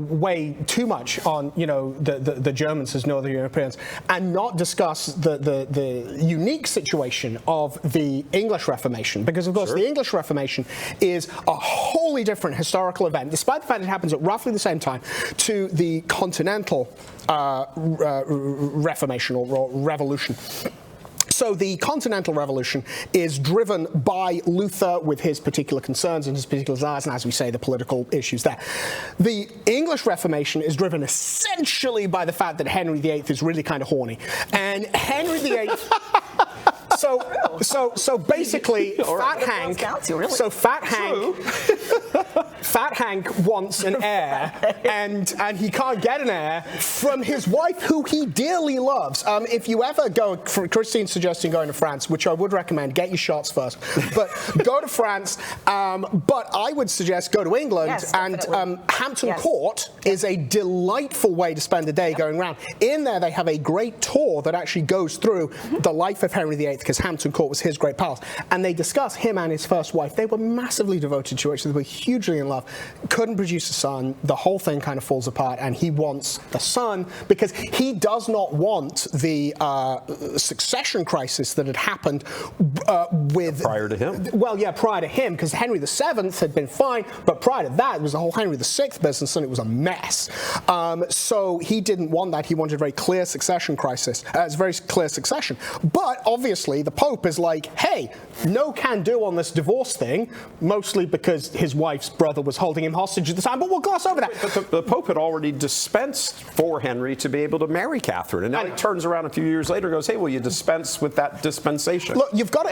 weigh too much on the Germans as Northern Europeans and not discuss the unique situation of the English Reformation, because of course the English Reformation is a wholly different historical event, despite the fact it happens at roughly the same time, to the continental Reformation or Revolution. So the Continental Revolution is driven by Luther with his particular concerns and his particular desires, and as we say, the political issues there. The English Reformation is driven essentially by the fact that Henry VIII is really kind of horny. And Henry VIII... So basically, Fat Hank wants an heir, and he can't get an heir from his wife, who he dearly loves. If you ever go, Christine's suggesting going to France, which I would recommend, get your shots first, but go to France. But I would suggest go to England, and Hampton Court is a delightful way to spend a day going around. In there, they have a great tour that actually goes through the life of Henry VIII, because Hampton Court was his great palace, and they discuss him and his first wife. They were massively devoted to each other. They were hugely in love. Couldn't produce a son. The whole thing kind of falls apart, and he wants a son because he does not want the succession crisis that had happened prior to him. Well, yeah, prior to him, because Henry VII had been fine, but prior to that, it was the whole Henry VI business, and it was a mess. So he didn't want that. He wanted a very clear succession crisis. It's a very clear succession. But obviously, obviously the Pope is like, hey, no can do on this divorce thing, mostly because his wife's brother was holding him hostage at the time, but we'll gloss over that. But the Pope had already dispensed for Henry to be able to marry Catherine, and now he turns around a few years later and goes, hey, will you dispense with that dispensation? Look, you've got to,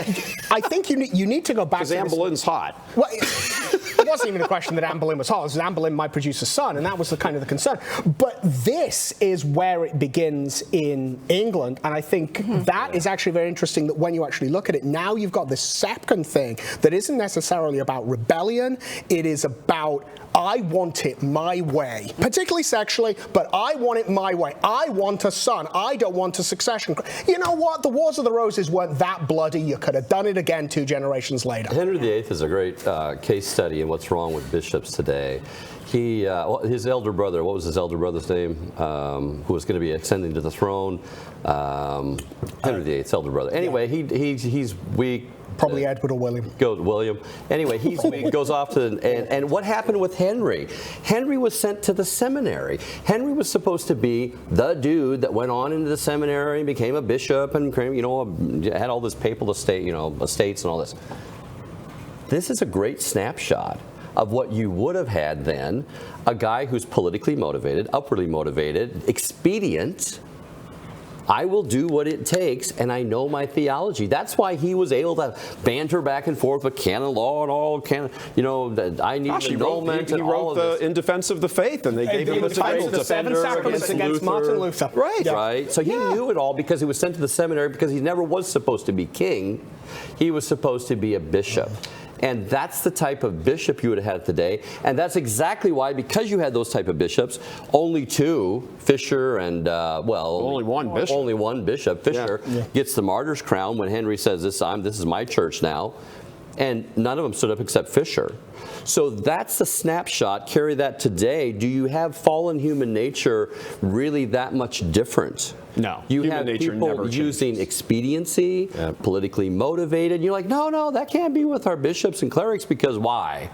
I think you need to go back to because Anne Boleyn's hot. Well, it wasn't even a question that Anne Boleyn was hot. It was Anne Boleyn might produce a son, and that was the kind of the concern. But this is where it begins in England, and I think that is actually very interesting that when you actually look at it, now you've got this second thing that isn't necessarily about rebellion. It is about, I want it my way, particularly sexually, but I want it my way. I want a son. I don't want a succession. You know what? The Wars of the Roses weren't that bloody. You could have done it again 2 generations later. Henry VIII is a great case study in what's wrong with bishops today. He, his elder brother, what was his elder brother's name, who was going to be ascending to the throne? Henry VIII's elder brother. Anyway, he's weak. Probably Edward or William. William. Anyway, he goes off to, and what happened with Henry? Henry was sent to the seminary. Henry was supposed to be the dude that went on into the seminary and became a bishop and, you know, had all this papal estate, you know, estates and all this. This is a great snapshot of what you would have had then, a guy who's politically motivated, upwardly motivated, expedient. I will do what it takes, and I know my theology. That's why he was able to banter back and forth with canon law and all canon. You know, I need an annulment. He wrote the In Defense of the Faith, and they gave him the title the 7 Sacraments against Martin Luther. Right. Yeah. Right. So he knew it all because he was sent to the seminary because he never was supposed to be king. He was supposed to be a bishop. And that's the type of bishop you would have had today. And that's exactly why, because you had those type of bishops, only 2, Fisher and, only one bishop. Only one bishop, Fisher, gets the martyr's crown when Henry says, this is my church now. And none of them stood up except Fisher. So that's the snapshot. Carry that today. Do you have fallen human nature really that much different? No. You human have nature people never using changes. Expediency, politically motivated. You're like, no, that can't be with our bishops and clerics because why?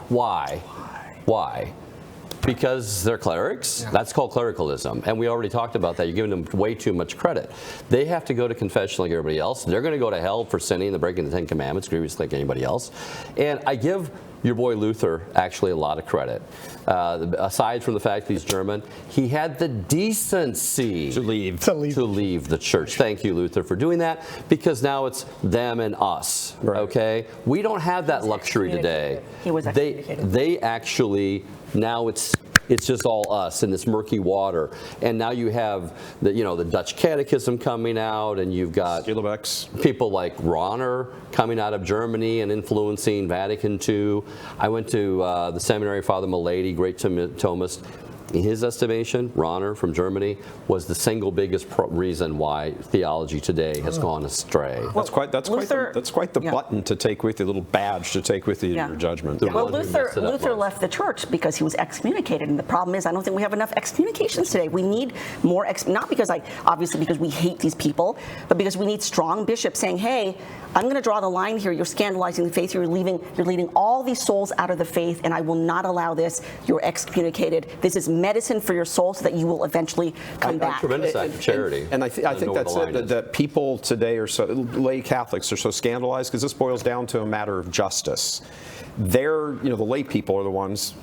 Because they're clerics. Yeah. That's called clericalism. And we already talked about that. You're giving them way too much credit. They have to go to confession like everybody else. They're going to go to hell for sinning and breaking the 10 Commandments grievously like anybody else. And I give your boy Luther actually a lot of credit. Aside from the fact that he's German, he had the decency to leave the church. Thank you, Luther, for doing that, because now it's them and us. Right. Okay? We don't have that luxury today. He was excommunicated. They actually, now it's just all us in this murky water. And now you have the Dutch Catechism coming out, and you've got people like Rahner coming out of Germany and influencing Vatican II. I went to the seminary, Father Milady, great Thomist. In his estimation, Rahner from Germany was the single biggest reason why theology today has gone astray. Well, that's quite the button to take with you, a little badge to take with you in your judgment. Well, Luther left the church because he was excommunicated, and the problem is I don't think we have enough excommunications today. We need more, not because obviously because we hate these people, but because we need strong bishops saying, hey, I'm going to draw the line here. You're scandalizing the faith. You're leading all these souls out of the faith, and I will not allow this. You're excommunicated. This is medicine for your soul so that you will eventually come back. Tremendous act of charity. And I think that's it, that people today are lay Catholics are so scandalized because this boils down to a matter of justice. The lay people are the ones,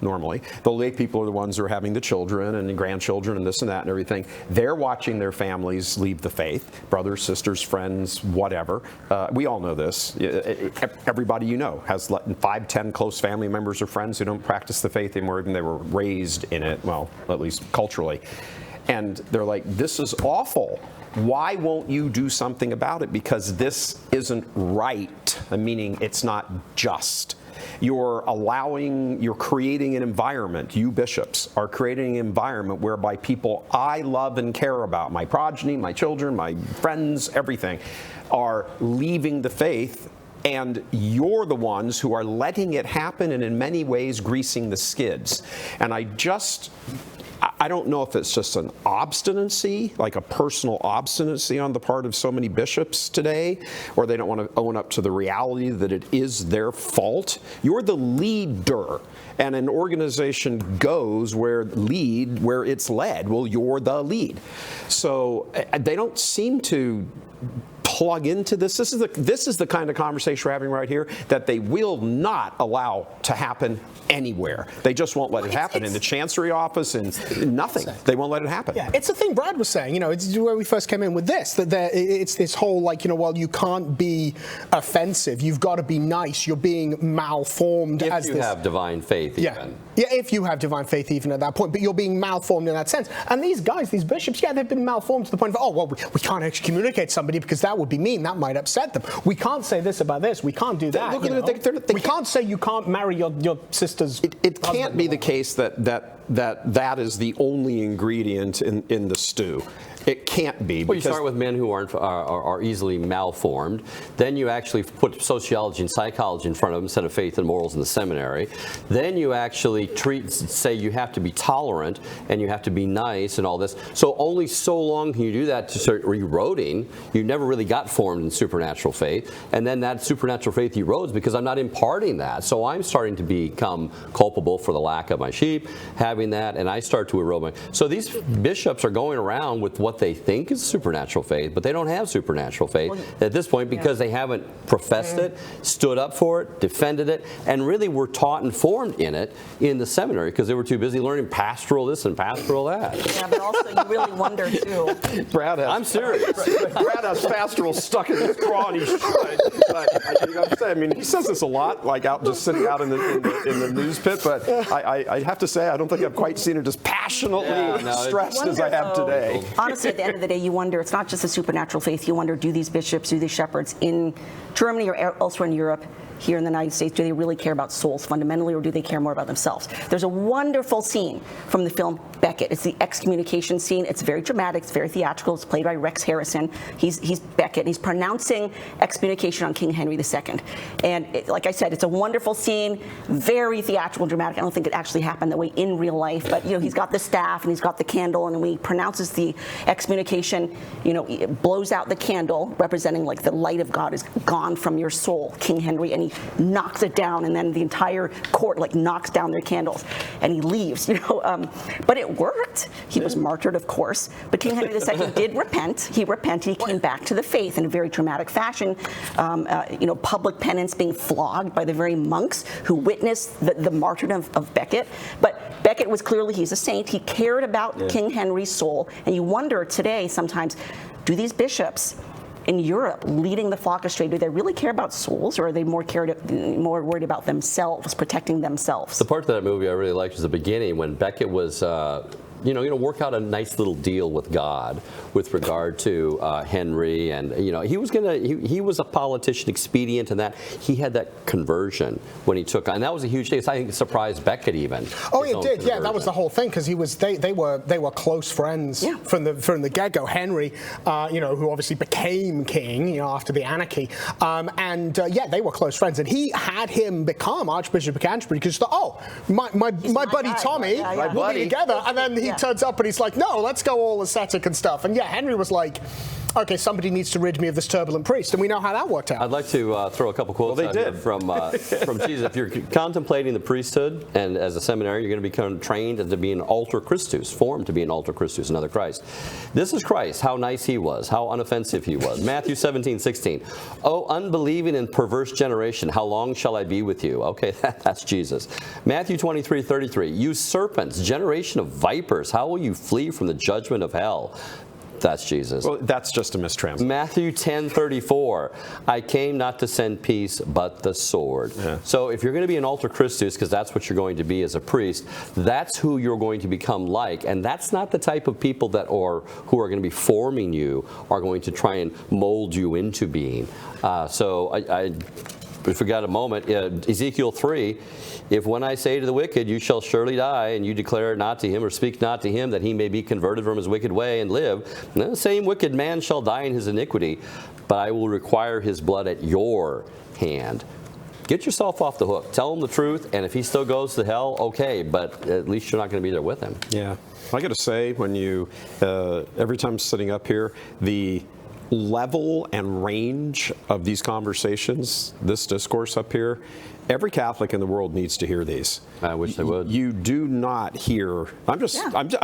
normally, the lay people are the ones who are having the children and the grandchildren and this and that and everything. They're watching their families leave the faith, brothers, sisters, friends, whatever. We all know this. Everybody has 5, 10 close family members or friends who don't practice the faith anymore, even they were raised in it, at least culturally. And they're like, this is awful. Why won't you do something about it? Because this isn't right, meaning it's not just. You're creating an environment, you bishops are creating an environment whereby people I love and care about, my progeny, my children, my friends, everything, are leaving the faith, and you're the ones who are letting it happen and in many ways greasing the skids. And I don't know if it's just an obstinacy, like a personal obstinacy on the part of so many bishops today, or they don't want to own up to the reality that it is their fault. You're the leader, and an organization goes where it's led. Well, you're the lead. So they don't seem to plug into this. This is the kind of conversation we're having right here that they will not allow to happen anywhere. They just won't let it happen in the Chancery office and nothing. They won't let it happen. Yeah, it's the thing Brad was saying. You know, it's where we first came in with this. It's this whole like, you know, well, you can't be offensive. You've got to be nice. You're being malformed. If you have divine faith, even. Yeah, if you have divine faith, even at that point, but you're being malformed in that sense. And these guys, these bishops, yeah, they've been malformed to the point of, oh, well, we can't excommunicate somebody because that would be mean. That might upset them. We can't say this about this. We can't do that. We can't say you can't marry your sister's. It can't be the case that is the only ingredient in the stew. It can't be. Well, you start with men who are easily malformed. Then you actually put sociology and psychology in front of them instead of faith and morals in the seminary. Then you actually say you have to be tolerant and you have to be nice and all this. So only so long can you do that to start eroding. You never really got formed in supernatural faith. And then that supernatural faith erodes because I'm not imparting that. So I'm starting to become culpable for the lack of my sheep, having that, and I start to erode my. So these bishops are going around with what they think is supernatural faith, but they don't have supernatural faith at this point because they haven't professed it, stood up for it, defended it, and really were taught and formed in it in the seminary because they were too busy learning pastoral this and pastoral that. Yeah, but also you really wonder too. I'm serious. Brad has pastoral stuck in his craw and he's I mean, he says this a lot, like out just sitting out in the news pit, but I have to say I don't think I've quite seen it as passionately stressed as I have today. Honestly, at the end of the day, you wonder, it's not just a supernatural faith, you wonder, do these bishops, do these shepherds in Germany or elsewhere in Europe, here in the United States, do they really care about souls fundamentally, or do they care more about themselves? There's a wonderful scene from the film Becket. It's the excommunication scene. It's very dramatic. It's very theatrical. It's played by Rex Harrison. He's Becket. He's pronouncing excommunication on King Henry II. And like I said, it's a wonderful scene, very theatrical and dramatic. I don't think it actually happened that way in real life, but you know, he's got the staff and he's got the candle, and when he pronounces the excommunication, you know, it blows out the candle, representing like the light of God is gone from your soul, King Henry, and he knocks it down, and then the entire court like knocks down their candles, and he leaves. You know, but it worked. He was martyred, of course. But King Henry II did repent. He repented. He came back to the faith in a very dramatic fashion. You know, public penance, being flogged by the very monks who witnessed the martyrdom of Becket. But Becket was clearly, he's a saint. He cared about King Henry's soul, and you wonder today sometimes, do these bishops in Europe leading the flock astray, do they really care about souls, or are they more worried about themselves, protecting themselves? The part of that movie I really liked was the beginning when Becket was work out a nice little deal with God with regard to Henry, and he was a politician, expedient, and that he had that conversion when he took on. And that was a huge thing. I think it surprised Becket even. Oh, it did. Yeah, that was the whole thing, because they were close friends from the get-go. Henry, who obviously became king, after the anarchy, they were close friends, and he had him become Archbishop of Canterbury because my buddy Tommy will be together, and then he turns up and he's like, no, let's go all ascetic and stuff. And Henry was like, okay, somebody needs to rid me of this turbulent priest, and we know how that worked out. I'd like to throw a couple quotes out here from Jesus. If you're contemplating the priesthood, and as a seminary, you're going to become trained to be an alter Christus, formed to be an alter Christus, another Christ. This is Christ, how nice he was, how unoffensive he was. Matthew 17:16. Oh, unbelieving and perverse generation, how long shall I be with you? Okay, that's Jesus. Matthew 23:33. You serpents, generation of vipers, how will you flee from the judgment of hell? That's Jesus. Well, that's just a mistranslation. Matthew 10:34. I came not to send peace, but the sword. Yeah. So if you're going to be an alter Christus, because that's what you're going to be as a priest, that's who you're going to become like. And that's not the type of people who are going to be forming you, are going to try and mold you into being. If we got a moment, Ezekiel 3, if when I say to the wicked, you shall surely die, and you declare not to him or speak not to him that he may be converted from his wicked way and live, then the same wicked man shall die in his iniquity, but I will require his blood at your hand. Get yourself off the hook. Tell him the truth, and if he still goes to hell, okay, but at least you're not going to be there with him. Yeah. I got to say, when you, every time sitting up here, the level and range of these conversations, this discourse up here, every Catholic in the world needs to hear these. I wish they would. You do not hear. I'm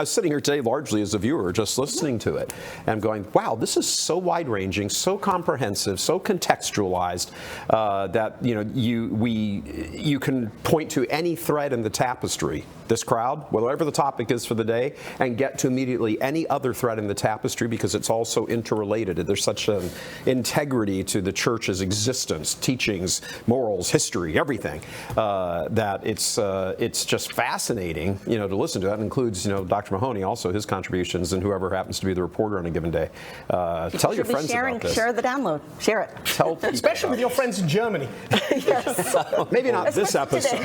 sitting here today largely as a viewer, just listening to it, and going, wow, this is so wide-ranging, so comprehensive, so contextualized that you can point to any thread in the tapestry. This crowd, whatever the topic is for the day, and get to immediately any other thread in the tapestry because it's all so interrelated. There's such an integrity to the church's existence, teachings, morals, history, everything, that it's just fascinating, to listen to. That includes, Dr. Mahoney, also his contributions, and whoever happens to be the reporter on a given day. Tell your friends about this. Share the download. Share it. Tell people, especially with your friends in Germany. Yes. Maybe not this episode.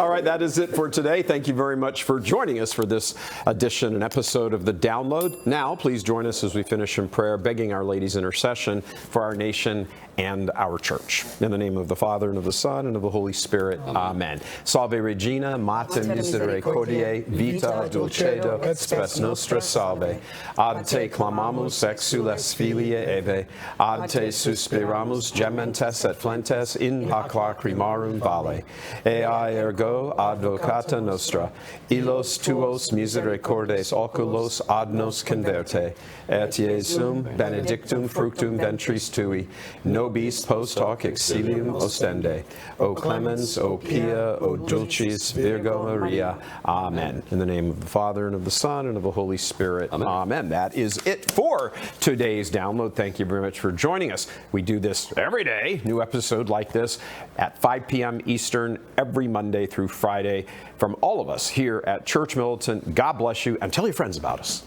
All right, that is it for today. Thank you very much for joining us for this edition and episode of The Download. Now, please join us as we finish in prayer, begging Our Lady's intercession for our nation and our church. In the name of the Father, and of the Son, and of the Holy Spirit. Amen. Salve Regina, Mater Misericordiae, vita dulcedo, et spes nostra salve. Ad te clamamus, exules filiae Eve. Ad te suspiramus, gementes et flentes, in hac lacrimarum vale. Ea ergo advocata nostra, illos tuos misericordes oculos ad nos converte, et Iesum benedictum fructum ventris tui, nobis post hoc exilium ostende. O clemens, O pia, O dulcis Virgo Maria. Amen. In the name of the Father, and of the Son, and of the Holy Spirit. Amen. That is it for today's download. Thank you very much for joining us. We do this every day, new episode like this at 5 p.m. Eastern, every Monday through Friday. From all of us here at Church Militant, God bless you, and tell your friends about us.